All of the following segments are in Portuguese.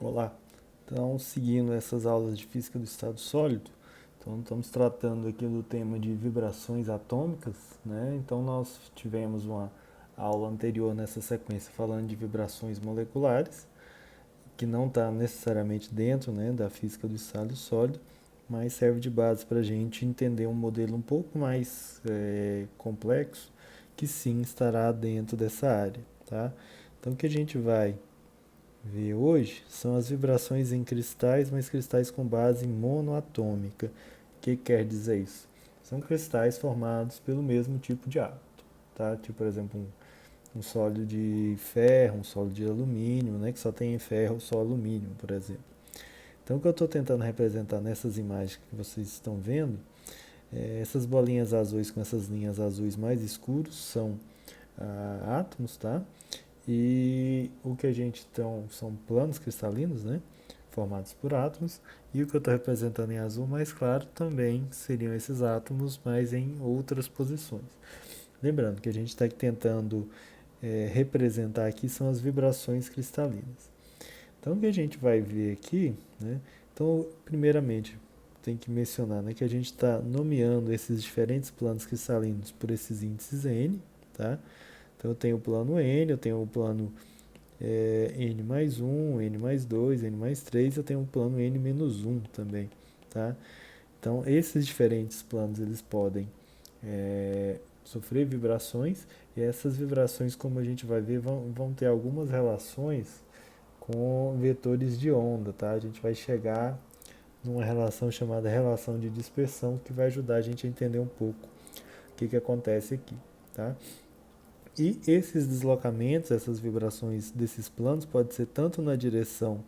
Olá, então seguindo essas aulas de física do estado sólido, então estamos tratando aqui do tema de vibrações atômicas, né? Então nós tivemos uma aula anterior nessa sequência falando de vibrações moleculares, que não está necessariamente dentro, né, da física do estado sólido, mas serve de base para a gente entender um modelo um pouco mais complexo, que sim estará dentro dessa área, tá? Então o que a gente vai ver hoje são as vibrações em cristais, mas cristais com base em monoatômica. O que quer dizer isso? São cristais formados pelo mesmo tipo de átomo, tá? Tipo, por exemplo, um sólido de ferro, um sólido de alumínio, né? Que só tem ferro, só alumínio, por exemplo. Então, o que eu estou tentando representar nessas imagens que vocês estão vendo, essas bolinhas azuis com essas linhas azuis mais escuros são átomos, tá? E o que a gente então são planos cristalinos, né? Formados por átomos. E o que eu estou representando em azul mais claro também seriam esses átomos, mas em outras posições. Lembrando que a gente está tentando representar aqui são as vibrações cristalinas. Então, o que a gente vai ver aqui, né? Então, primeiramente, tem que mencionar, né, que a gente está nomeando esses diferentes planos cristalinos por esses índices N, tá? Então, eu tenho o plano N, eu tenho o plano N mais 1, N mais 2, N mais 3, eu tenho um plano N menos 1 também, tá? Então, esses diferentes planos, eles podem sofrer vibrações, e essas vibrações, como a gente vai ver, vão ter algumas relações com vetores de onda, tá? A gente vai chegar numa relação chamada relação de dispersão, que vai ajudar a gente a entender um pouco o que acontece aqui, tá? E esses deslocamentos, essas vibrações desses planos, pode ser tanto na direção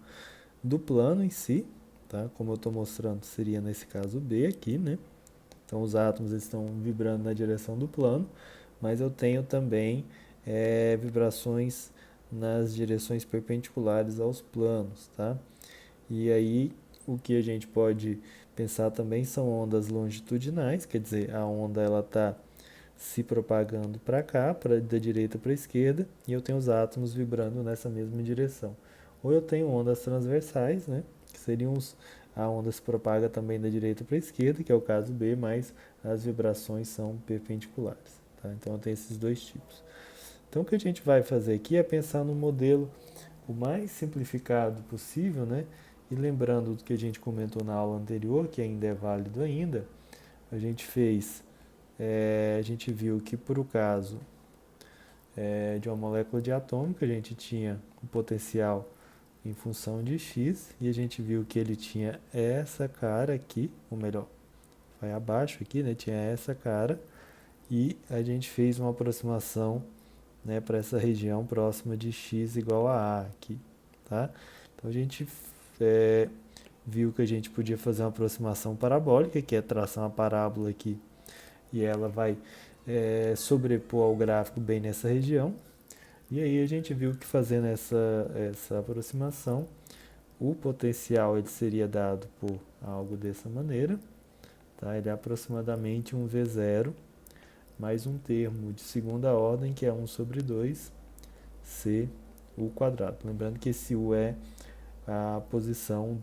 do plano em si, tá? Como eu estou mostrando, seria nesse caso B aqui, né? Então os átomos estão vibrando na direção do plano, mas eu tenho também vibrações nas direções perpendiculares aos planos, tá? E aí o que a gente pode pensar também são ondas longitudinais, quer dizer, a onda ela está se propagando para cá, da direita para a esquerda, e eu tenho os átomos vibrando nessa mesma direção. Ou eu tenho ondas transversais, né, que seriam a onda se propaga também da direita para a esquerda, que é o caso B, mas as vibrações são perpendiculares. Tá? Então eu tenho esses dois tipos. Então o que a gente vai fazer aqui é pensar no modelo o mais simplificado possível, né? E lembrando do que a gente comentou na aula anterior, que ainda é válido ainda, a gente fez a gente viu que por o caso de uma molécula diatômica, a gente tinha o potencial em função de x, e a gente viu que ele tinha essa cara aqui, ou melhor, vai abaixo aqui, né? Tinha essa cara, e a gente fez uma aproximação, né, para essa região próxima de x igual a aqui, tá? Então a gente viu que a gente podia fazer uma aproximação parabólica, que é traçar uma parábola aqui, e ela vai sobrepor ao gráfico bem nessa região. E aí a gente viu que fazendo essa aproximação, o potencial ele seria dado por algo dessa maneira, tá? Ele é aproximadamente um V0 mais um termo de segunda ordem, que é 1 sobre 2 C U quadrado. Lembrando que esse U é a posição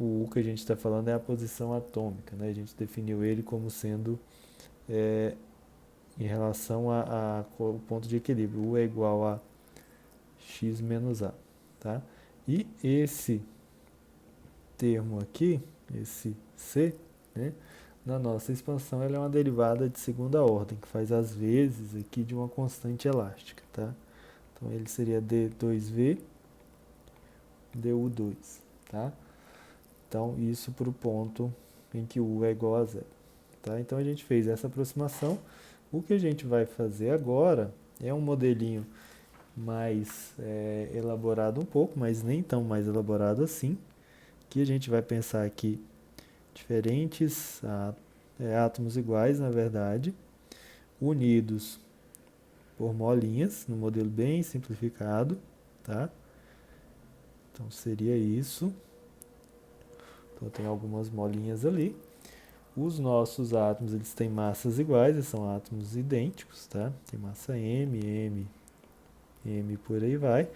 o U que a gente está falando é a posição atômica, né? A gente definiu ele como sendo em relação ao ponto de equilíbrio. U é igual a x menos a, tá? E esse termo aqui, esse C, né, na nossa expansão, ela é uma derivada de segunda ordem, que faz as vezes aqui de uma constante elástica, tá? Então ele seria D2V du2, tá? Então isso para o ponto em que U é igual a zero, tá? Então a gente fez essa aproximação. O que a gente vai fazer agora é um modelinho mais elaborado um pouco, mas nem tão mais elaborado assim, que a gente vai pensar aqui diferentes átomos iguais, na verdade, unidos por molinhas, no modelo bem simplificado, tá? Então seria isso. Então tem algumas molinhas ali. Os nossos átomos, eles têm massas iguais, eles são átomos idênticos, tá? Tem massa M, M, M por aí vai.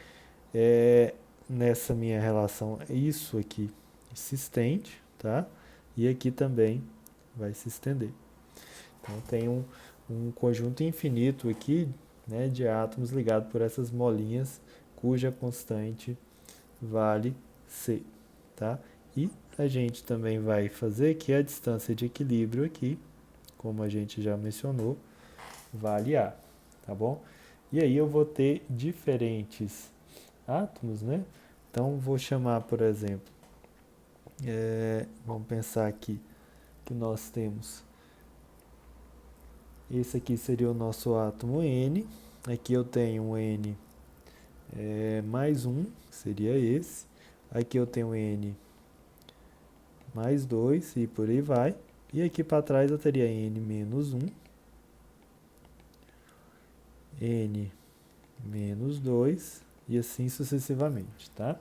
nessa minha relação, isso aqui se estende, tá? E aqui também vai se estender. Então tem um conjunto infinito aqui, né, de átomos ligados por essas molinhas cuja constante vale C, tá? E a gente também vai fazer que a distância de equilíbrio aqui, como a gente já mencionou, vale A, tá bom? E aí eu vou ter diferentes átomos, né? Então vou chamar, por exemplo, vamos pensar aqui que nós temos, esse aqui seria o nosso átomo N, aqui eu tenho um N mais 1, seria esse, aqui eu tenho N mais 2 e por aí vai, e aqui para trás eu teria N menos 1, N menos 2 e assim sucessivamente, tá?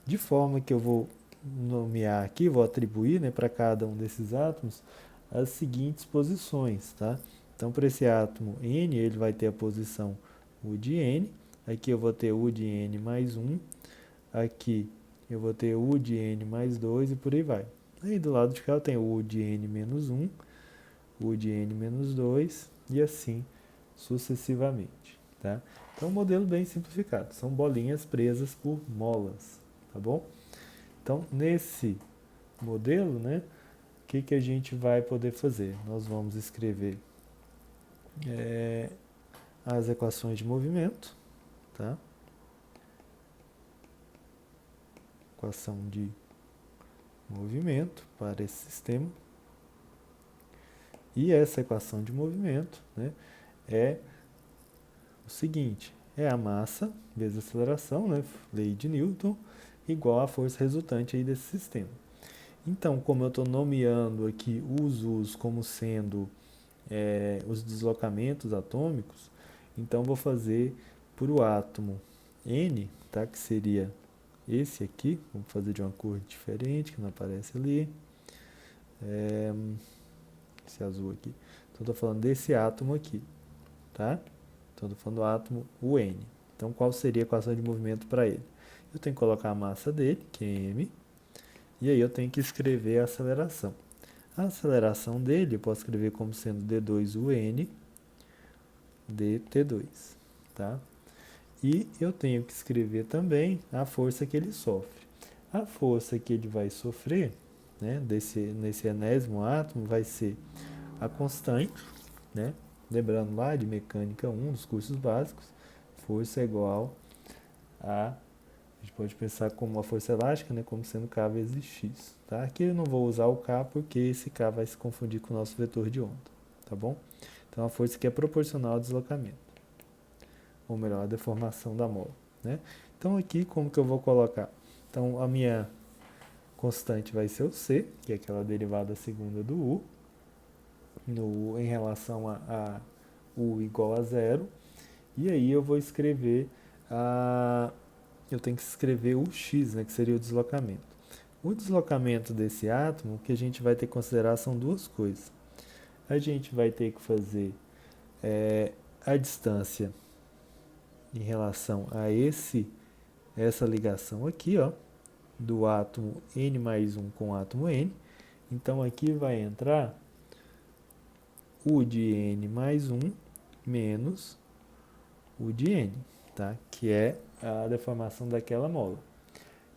De forma que eu vou nomear aqui, vou atribuir, né, para cada um desses átomos as seguintes posições, tá? Então, para esse átomo N, ele vai ter a posição U de N, aqui eu vou ter U de N mais 1, aqui eu vou ter U de N mais 2 e por aí vai. Aí do lado de cá eu tenho U de N menos 1, U de N menos 2 e assim sucessivamente, tá? Então, um modelo bem simplificado. São bolinhas presas por molas, tá bom? Então, nesse modelo, né, o que a gente vai poder fazer? Nós vamos escrever as equações de movimento, tá? Equação de movimento para esse sistema. E essa equação de movimento, né, é o seguinte, é a massa vezes a aceleração, né, lei de Newton, igual à força resultante aí desse sistema. Então, como eu estou nomeando aqui os U's como sendo os deslocamentos atômicos, então vou fazer para o átomo N, tá, que seria esse aqui, vamos fazer de uma cor diferente, que não aparece ali, esse azul aqui. Então, estou falando desse átomo aqui, tá? Então, estou falando do átomo UN. Então, qual seria a equação de movimento para ele? Eu tenho que colocar a massa dele, que é m, e aí eu tenho que escrever a aceleração. A aceleração dele eu posso escrever como sendo d2UN dt2, tá? E eu tenho que escrever também a força que ele sofre. A força que ele vai sofrer, né, nesse enésimo átomo, vai ser a constante, né? Lembrando lá de mecânica 1 dos cursos básicos, força é igual a gente pode pensar como uma força elástica, né, como sendo K vezes X. Tá? Aqui eu não vou usar o K porque esse K vai se confundir com o nosso vetor de onda. Tá bom? Então a força que é proporcional ao deslocamento. Ou melhor, a deformação da mola. Né? Então aqui como que eu vou colocar? Então a minha constante vai ser o C, que é aquela derivada segunda do U, em relação a U igual a zero. E aí eu vou escrever eu tenho que escrever o x, né, que seria o deslocamento. O deslocamento desse átomo, o que a gente vai ter que considerar são duas coisas. A gente vai ter que fazer a distância em relação a essa ligação aqui, ó, do átomo N mais 1 com o átomo N. Então aqui vai entrar U de N mais 1 menos U de N, tá? Que é a deformação daquela mola.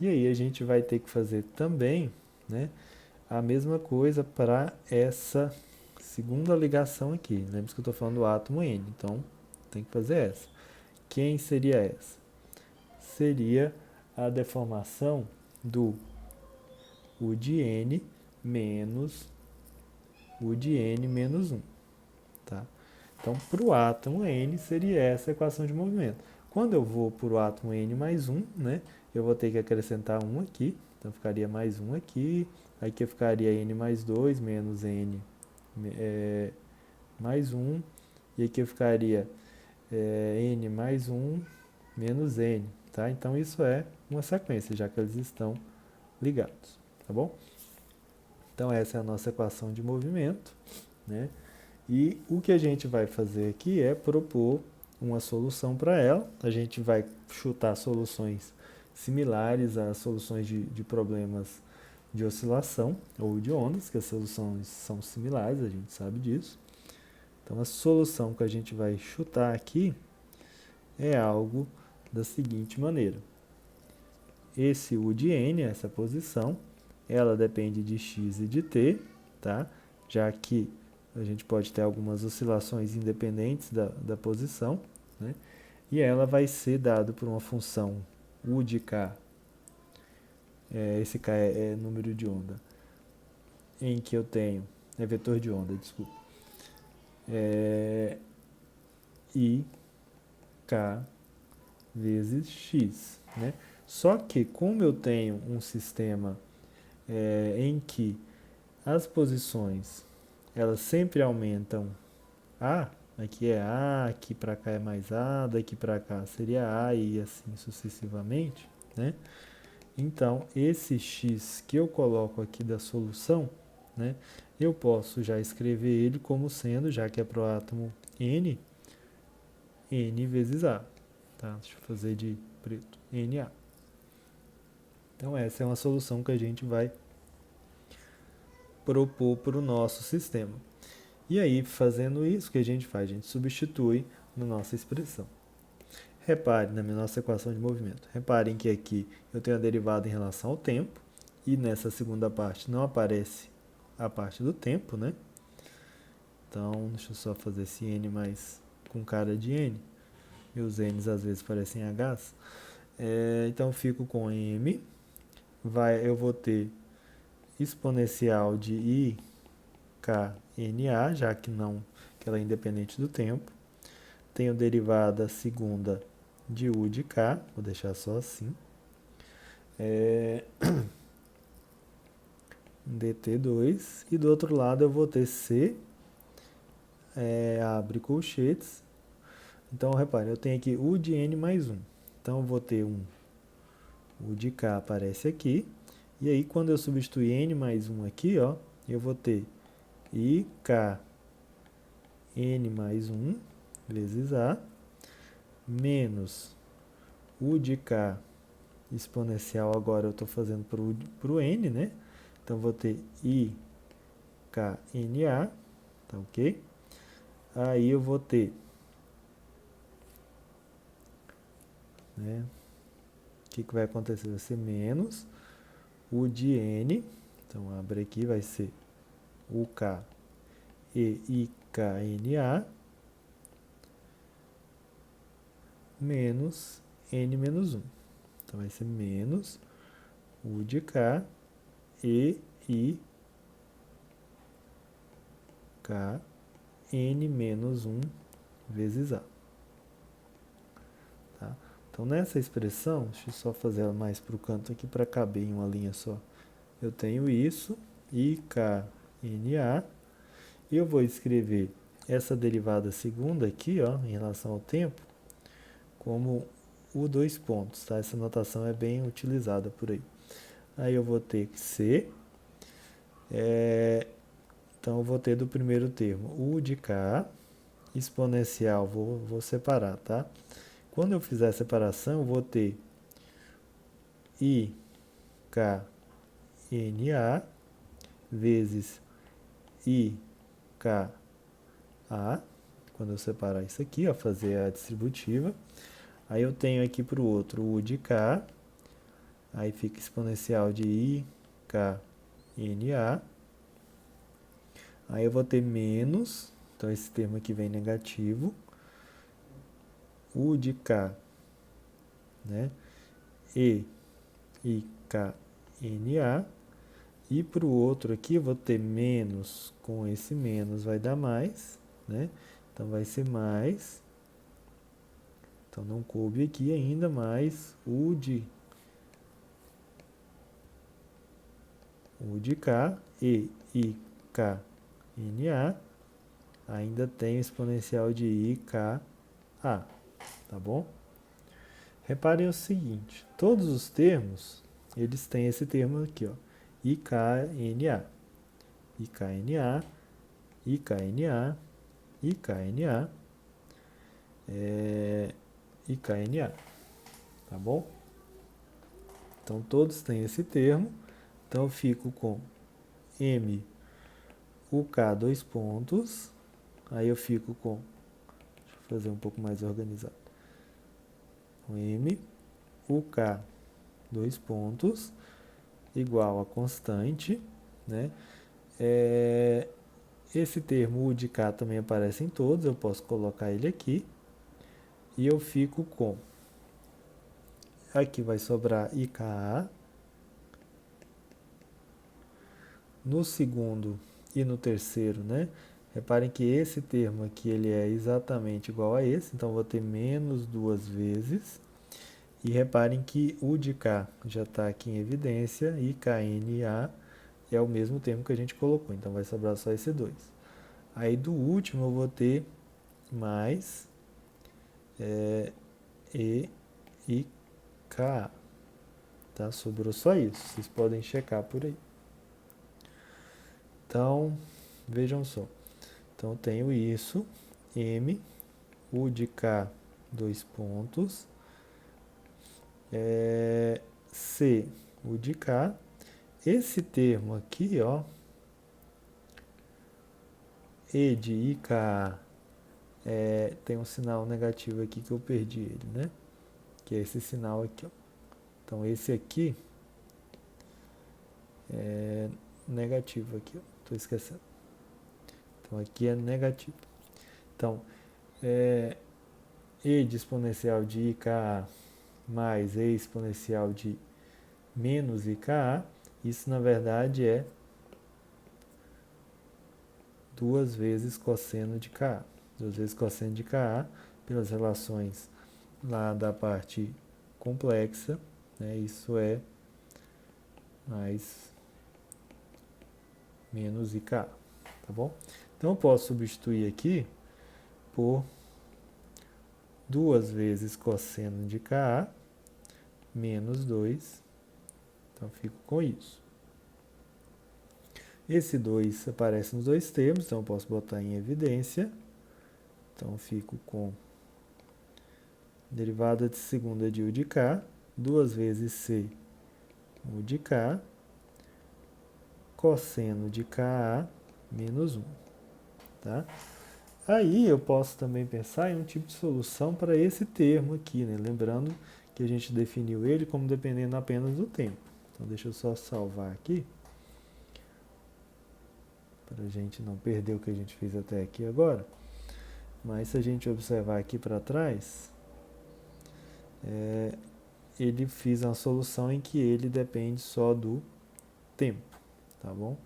E aí a gente vai ter que fazer também, né, a mesma coisa para essa segunda ligação aqui. Lembra que eu estou falando do átomo N, então tem que fazer essa. Quem seria essa? Seria a deformação do U de N menos U de N menos 1. Tá? Então, para o átomo N seria essa a equação de movimento. Quando eu vou para o átomo N mais 1, né, eu vou ter que acrescentar 1 aqui, então ficaria mais 1 aqui, aqui ficaria N mais 2 menos N mais 1, e aqui ficaria N mais 1 menos N, tá? Então isso é uma sequência, já que eles estão ligados, tá bom? Então essa é a nossa equação de movimento, né? E o que a gente vai fazer aqui é propor uma solução para ela. A gente vai chutar soluções similares às soluções de problemas de oscilação ou de ondas, que as soluções são similares, a gente sabe disso. Então, a solução que a gente vai chutar aqui é algo da seguinte maneira. Esse U de N, essa posição, ela depende de x e de t, tá? Já que a gente pode ter algumas oscilações independentes da posição, né? E ela vai ser dada por uma função U de k, esse k é número de onda, em que eu tenho, é vetor de onda, desculpa, I k vezes x, né? Só que como eu tenho um sistema em que as posições elas sempre aumentam A, aqui é A, aqui para cá é mais A, daqui para cá seria A e assim sucessivamente, né? Então, esse x que eu coloco aqui da solução, né, eu posso já escrever ele como sendo, já que é para o átomo N, N vezes A. Tá? Deixa eu fazer de preto, Na. Então, essa é uma solução que a gente vai propor para o nosso sistema. E aí, fazendo isso, o que a gente faz? A gente substitui na nossa expressão. Repare na nossa equação de movimento. Reparem que aqui eu tenho a derivada em relação ao tempo, e nessa segunda parte não aparece a parte do tempo, né? Então, deixa eu só fazer esse N mais com cara de N. E os N's às vezes parecem H's. Então, eu fico com M. Eu vou ter exponencial de I k n a, já que ela é independente do tempo. Tenho derivada segunda de U de K, vou deixar só assim. dt2, e do outro lado eu vou ter C, abre colchetes. Então, repare, eu tenho aqui U de N mais 1. Então, eu vou ter U de K aparece aqui. E aí, quando eu substituir N mais 1 aqui, ó, eu vou ter IK N mais 1 vezes A, menos U de K exponencial, agora eu estou fazendo para o N, né? Então, vou ter IKNA, tá ok? Aí eu vou ter, né? O que vai acontecer? Vai ser menos U de N, então abre aqui, vai ser UK e IKNA, menos N menos 1. Então vai ser menos U de K e I K N menos 1 vezes A. Tá? Então, nessa expressão, deixa eu só fazer ela mais para o canto aqui para caber em uma linha só. Eu tenho isso, IKNA, e eu vou escrever essa derivada segunda aqui, ó, em relação ao tempo, como o dois pontos, tá? Essa notação é bem utilizada por aí. Aí eu vou ter que C, então eu vou ter do primeiro termo U de K, exponencial, vou separar, tá? Quando eu fizer a separação, eu vou ter IKNA vezes IKA, quando eu separar isso aqui, ó, fazer a distributiva. Aí eu tenho aqui para o outro U de K, aí fica exponencial de IKNA. Aí eu vou ter menos, então esse termo aqui vem negativo, U de K, né? E IKNA. E para o outro aqui eu vou ter menos, com esse menos vai dar mais, né? Então vai ser mais, então não coube aqui ainda, mais U de K e IKNA, ainda tem o exponencial de IKA, tá bom? Reparem o seguinte, todos os termos, eles têm esse termo aqui, ó, IKNA, IKNA, IKNA, IKNA, e KNA, tá bom? Então todos têm esse termo, então eu fico com M, UK, dois pontos, aí eu fico com, deixa eu fazer um pouco mais organizado, M, UK, dois pontos, igual a constante, né? Esse termo U de K também aparece em todos, eu posso colocar ele aqui, e eu fico com, aqui vai sobrar IKA, no segundo e no terceiro, né? Reparem que esse termo aqui ele é exatamente igual a esse, então vou ter menos duas vezes. E reparem que o de K já está aqui em evidência e KNA é o mesmo termo que a gente colocou, então vai sobrar só esse 2. Aí do último eu vou ter mais E e K, tá? Sobrou só isso, vocês podem checar por aí. Então, vejam só. Então, eu tenho isso, M, U de K, dois pontos, C, U de K. Esse termo aqui, ó, E de IKA, tem um sinal negativo aqui que eu perdi ele, né? Que é esse sinal aqui, ó. Então, esse aqui é negativo aqui, ó. Tô esquecendo. Então, aqui é negativo. Então, E de exponencial de IKA mais E exponencial de menos IKA, isso na verdade é duas vezes cosseno de Ka. Duas vezes cosseno de Ka pelas relações lá da parte complexa, né? Isso é mais menos IK, tá bom? Então eu posso substituir aqui por duas vezes cosseno de Ka menos 2, então fico com isso. Esse 2 aparece nos dois termos, então eu posso botar em evidência. Então, fico com derivada de segunda de U de K, duas vezes C U de K, cosseno de KA menos 1. Tá? Aí eu posso também pensar em um tipo de solução para esse termo aqui, né? Lembrando que a gente definiu ele como dependendo apenas do tempo. Então, deixa eu só salvar aqui, para a gente não perder o que a gente fez até aqui agora. Mas se a gente observar aqui para trás, ele fez uma solução em que ele depende só do tempo, tá bom?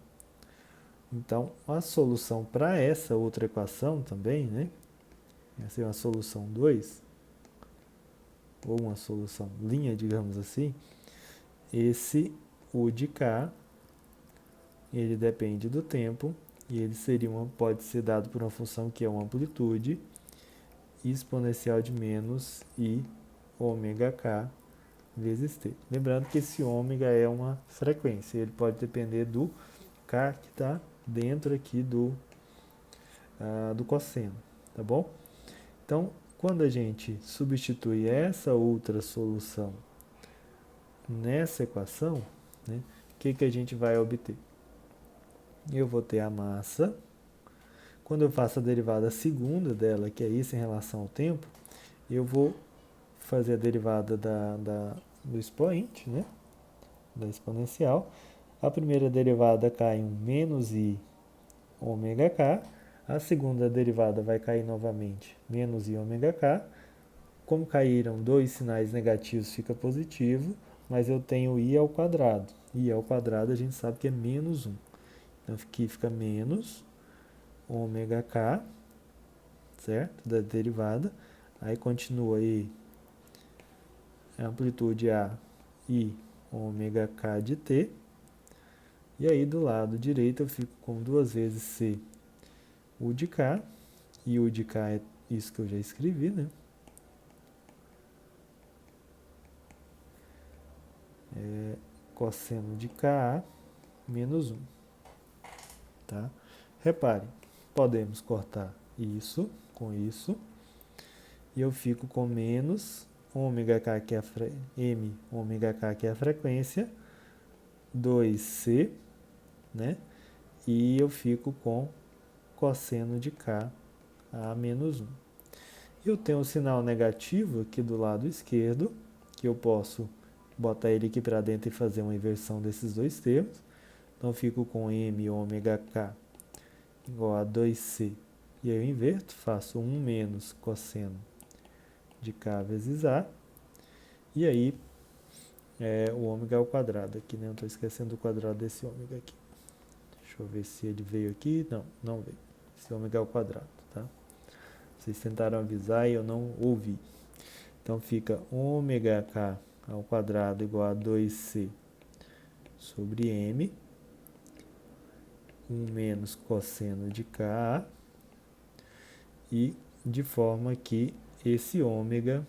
Então, a solução para essa outra equação também, né? Essa é uma solução 2, ou uma solução linha, digamos assim. Esse U de K, ele depende do tempo, e ele pode ser dado por uma função que é uma amplitude exponencial de menos I ômega K vezes T. Lembrando que esse ômega é uma frequência, ele pode depender do K que está dentro aqui do cosseno, tá bom? Então, quando a gente substitui essa outra solução nessa equação, né, o que a gente vai obter? Eu vou ter a massa. Quando eu faço a derivada segunda dela, que é isso em relação ao tempo, eu vou fazer a derivada do expoente, né, da exponencial. A primeira derivada cai em menos I ômega K. A segunda derivada vai cair novamente, menos I ômega K. Como caíram dois sinais negativos, fica positivo, mas eu tenho I ao quadrado. I ao quadrado a gente sabe que é menos 1. Então aqui fica menos ômega K, certo? Da derivada. Aí continua aí a amplitude A, I ômega K de T. E aí do lado direito eu fico com duas vezes C U de K. E U de K é isso que eu já escrevi, né? Cosseno de Ka menos 1. Tá? Reparem, podemos cortar isso com isso. e eu fico com menos ômega k, que é m ômega k, que é a frequência, 2c, né? E eu fico com cosseno de k a menos 1. Eu tenho um sinal negativo aqui do lado esquerdo, que eu posso botar ele aqui para dentro e fazer uma inversão desses dois termos. Então, eu fico com m ômega k igual a 2c. E aí eu inverto, faço 1 menos cosseno de k vezes a. E aí, o ômega ao quadrado aqui, né? Eu estou esquecendo do quadrado desse ômega aqui. Deixa eu ver se ele veio aqui. Não, não veio. Esse ômega ao quadrado, tá? Vocês tentaram avisar e eu não ouvi. Então, fica ômega k ao quadrado igual a 2c sobre m. 1 menos cosseno de k. E de forma que esse ômega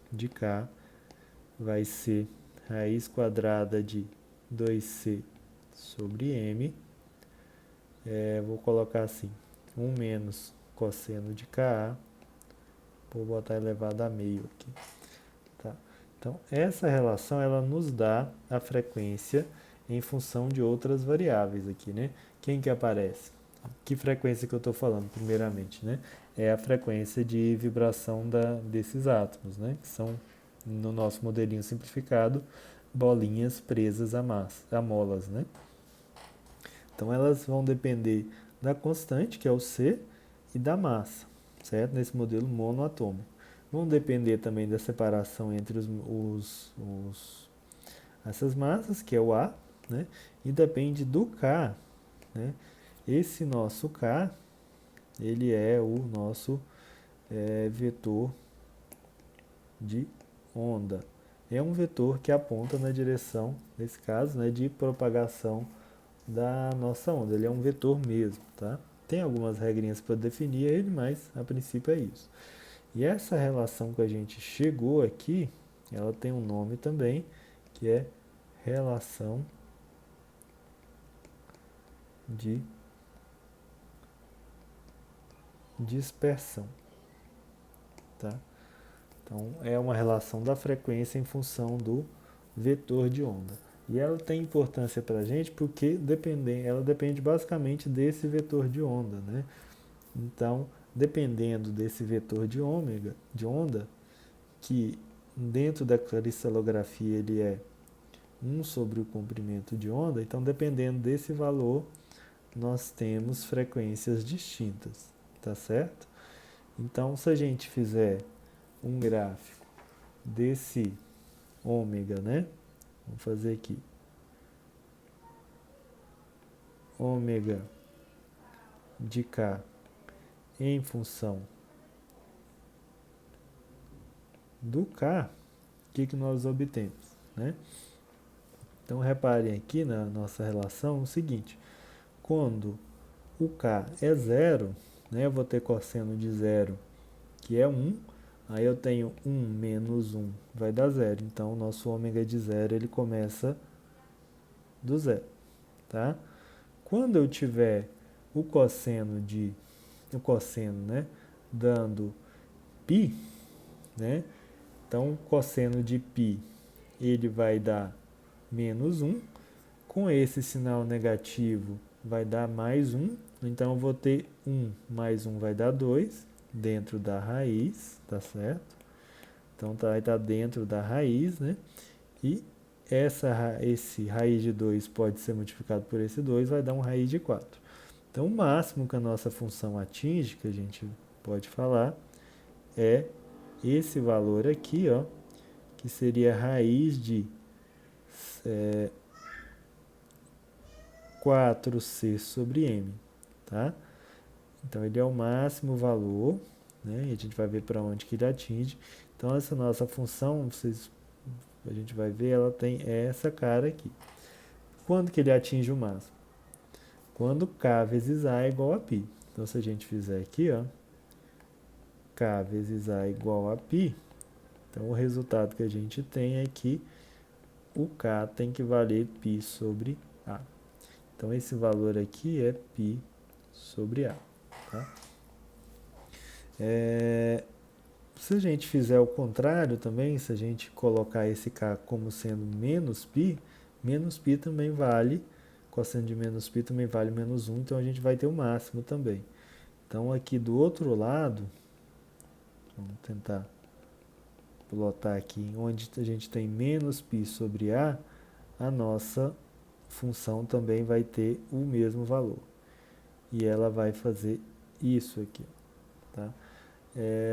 de k vai ser raiz quadrada de 2c sobre m. Vou colocar assim, 1 menos cosseno de ka, vou botar elevado a meio aqui. Tá? Então, essa relação ela nos dá a frequência em função de outras variáveis aqui, né? Quem que aparece? Que frequência que eu estou falando, primeiramente, né? É a frequência de vibração desses átomos, né? Que são, no nosso modelinho simplificado, bolinhas presas a molas, né? Então, elas vão depender da constante, que é o C, e da massa, certo? Nesse modelo monoatômico. Vão depender também da separação entre essas massas, que é o A, né? E depende do K, né? Esse nosso K, ele é o nosso vetor de onda. É um vetor que aponta na direção, nesse caso, né, de propagação da nossa onda. Ele é um vetor mesmo, tá? Tem algumas regrinhas para definir ele, mas a princípio é isso. E essa relação que a gente chegou aqui, ela tem um nome também, que é relação de dispersão, tá? Então, é uma relação da frequência em função do vetor de onda. E ela tem importância para a gente porque ela depende basicamente desse vetor de onda, né? Então, dependendo desse vetor de onda, que dentro da cristalografia ele é 1 sobre o comprimento de onda, então dependendo desse valor, nós temos frequências distintas, tá certo? Então, se a gente fizer um gráfico desse ômega, né? Vamos fazer aqui. Ômega de K em função do K, o que nós obtemos, né? Então, reparem aqui na nossa relação o seguinte. Quando o K é zero, né? Eu vou ter cosseno de zero, que é 1. Aí eu tenho 1 menos 1, vai dar zero. Então, o nosso ômega de zero, ele começa do zero, tá? Quando eu tiver o cosseno, né, dando π, né? Então, o cosseno de π, ele vai dar menos 1. Com esse sinal negativo, vai dar mais 1. Então, eu vou ter 1 mais 1 vai dar 2 dentro da raiz, tá certo? Então, vai estar dentro da raiz, né? E esse raiz de 2 pode ser multiplicado por esse 2, vai dar um raiz de 4. Então, o máximo que a nossa função atinge, que a gente pode falar, é esse valor aqui, ó, que seria raiz de 4c sobre m, tá? Então, ele é o máximo valor, né? E a gente vai ver para onde que ele atinge. Então, essa nossa função, a gente vai ver, ela tem essa cara aqui. Quando que ele atinge o máximo? Quando K vezes A é igual a π. Então, se a gente fizer aqui, ó, K vezes A é igual a π, então o resultado que a gente tem é que o K tem que valer π sobre A. Então, esse valor aqui é π sobre A. Tá? Se a gente fizer o contrário também, se a gente colocar esse K como sendo menos π também vale, cosseno de menos π também vale menos 1, então a gente vai ter o máximo também. Então aqui do outro lado, vamos tentar plotar aqui, onde a gente tem menos π sobre a nossa função também vai ter o mesmo valor. E ela vai fazer isso aqui, tá?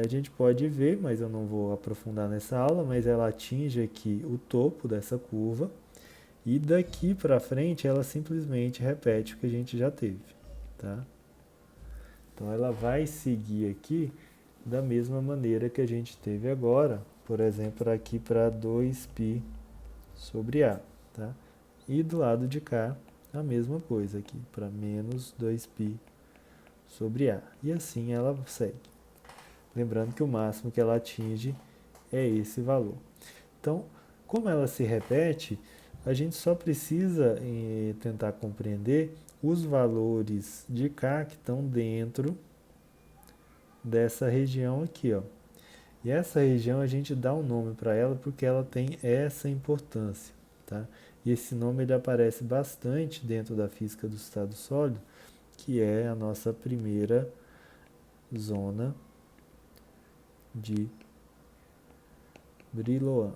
A gente pode ver, mas eu não vou aprofundar nessa aula, mas ela atinge aqui o topo dessa curva e daqui para frente ela simplesmente repete o que a gente já teve, tá? Então ela vai seguir aqui da mesma maneira que a gente teve agora, por exemplo, aqui para 2π sobre a, tá? E do lado de cá, a mesma coisa aqui, para menos 2π sobre a. E assim ela segue. Lembrando que o máximo que ela atinge é esse valor. Então, como ela se repete, a gente só precisa tentar compreender os valores de K que estão dentro dessa região aqui, ó. E essa região a gente dá um nome para ela porque ela tem essa importância, tá? E esse nome ele aparece bastante dentro da física do estado sólido, que é a nossa primeira zona de Brillouin.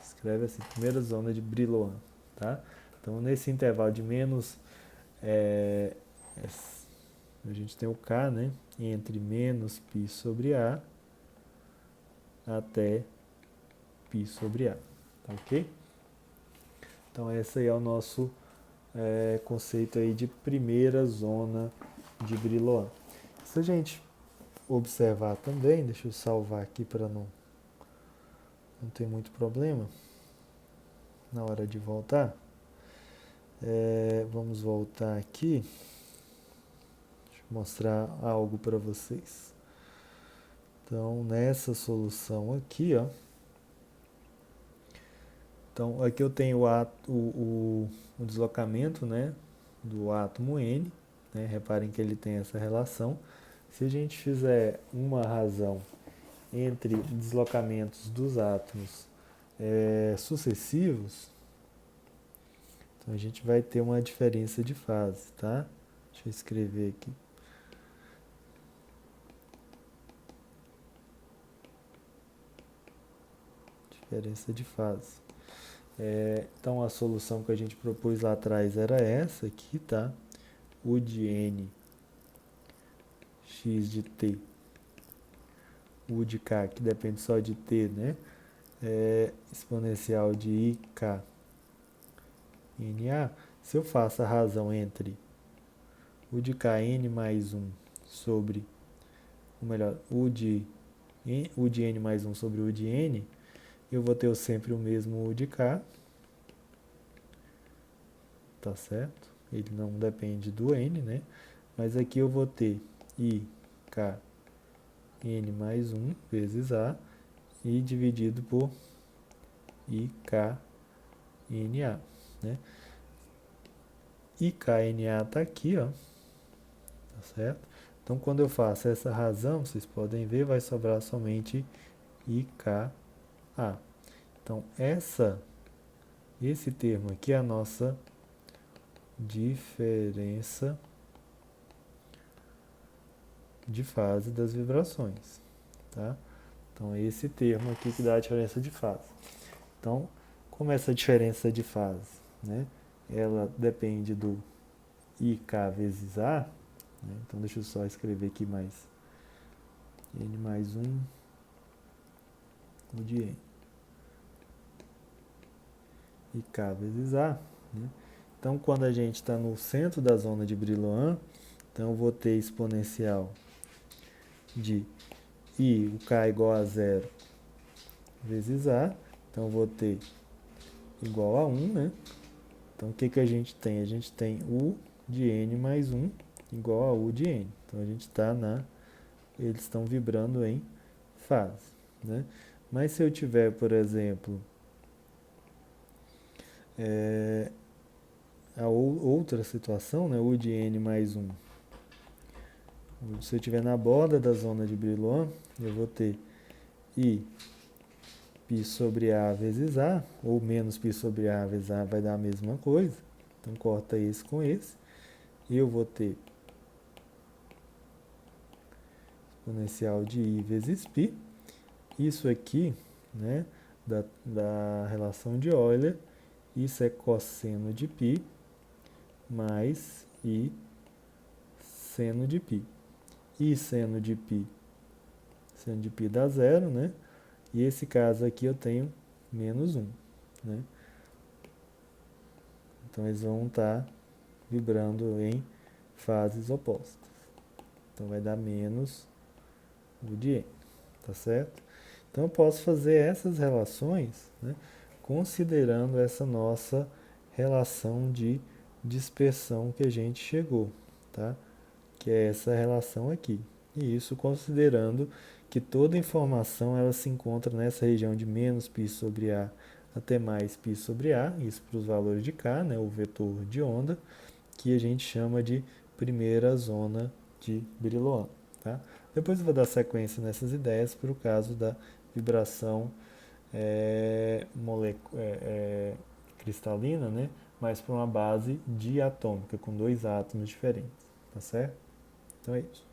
Escreve assim, primeira zona de Brillouin, tá? Então, nesse intervalo de menos, a gente tem o K, né? Entre menos π sobre a até π sobre a, tá ok? Então, esse aí é o nosso conceito aí de primeira zona de Brillouin. Se a gente observar também, deixa eu salvar aqui para não ter muito problema na hora de voltar. Vamos voltar aqui. Deixa eu mostrar algo para vocês. Então, nessa solução aqui, ó. Então, aqui eu tenho o deslocamento, né, do átomo N. Né, reparem que ele tem essa relação. Se a gente fizer uma razão entre deslocamentos dos átomos sucessivos, então a gente vai ter uma diferença de fase, tá? Deixa eu escrever aqui. Diferença de fase. Então a solução que a gente propôs lá atrás era essa aqui, tá? U de N, X de T, U de K, que depende só de T, né? Exponencial de IK NA. Se eu faço a razão entre U de Kn mais 1 sobre, ou melhor, U de N mais 1 sobre U de N, eu vou ter sempre o mesmo U de K, tá certo? Ele não depende do N, né? Mas aqui eu vou ter IK N mais 1 vezes A e dividido por IK NA, né? IKNA está aqui, ó, tá certo? Então, quando eu faço essa razão, vocês podem ver, vai sobrar somente IKA. Então, esse termo aqui é a nossa diferença de fase das vibrações, tá? Então, é esse termo aqui que dá a diferença de fase. Então, como essa diferença de fase, né, ela depende do IK vezes A, né, então deixa eu só escrever aqui mais N mais 1, U de N. IK vezes A, né? Então, quando a gente está no centro da zona de Brillouin, então eu vou ter exponencial de I, o K igual a 0, vezes A. Então, eu vou ter igual a 1, né? Então, o que, que a gente tem? A gente tem U de N mais 1 igual a U de N. Então, a gente está eles estão vibrando em fase, né? Mas se eu tiver, por exemplo, a outra situação, né, U de N mais 1 Se eu estiver na borda da zona de Brillouin, eu vou ter I π sobre A vezes A, ou menos π sobre A vezes A vai dar a mesma coisa. Então, corta esse com esse. Eu vou ter exponencial de I vezes π. Isso aqui, né, da relação de Euler, isso é cosseno de π mais I seno de π. I seno de π dá zero, né? E esse caso aqui eu tenho menos 1, né? Então eles vão estar vibrando em fases opostas. Então vai dar menos U de N, tá certo? Então eu posso fazer essas relações, né, considerando essa nossa relação de dispersão que a gente chegou, tá? Que é essa relação aqui. E isso considerando que toda informação ela se encontra nessa região de menos π sobre A até mais π sobre A, isso para os valores de K, né, o vetor de onda, que a gente chama de primeira zona de Brillouin. Tá? Depois eu vou dar sequência nessas ideias para o caso da vibração cristalina, né, mas para uma base diatômica, com dois átomos diferentes. Tá certo? Então é isso.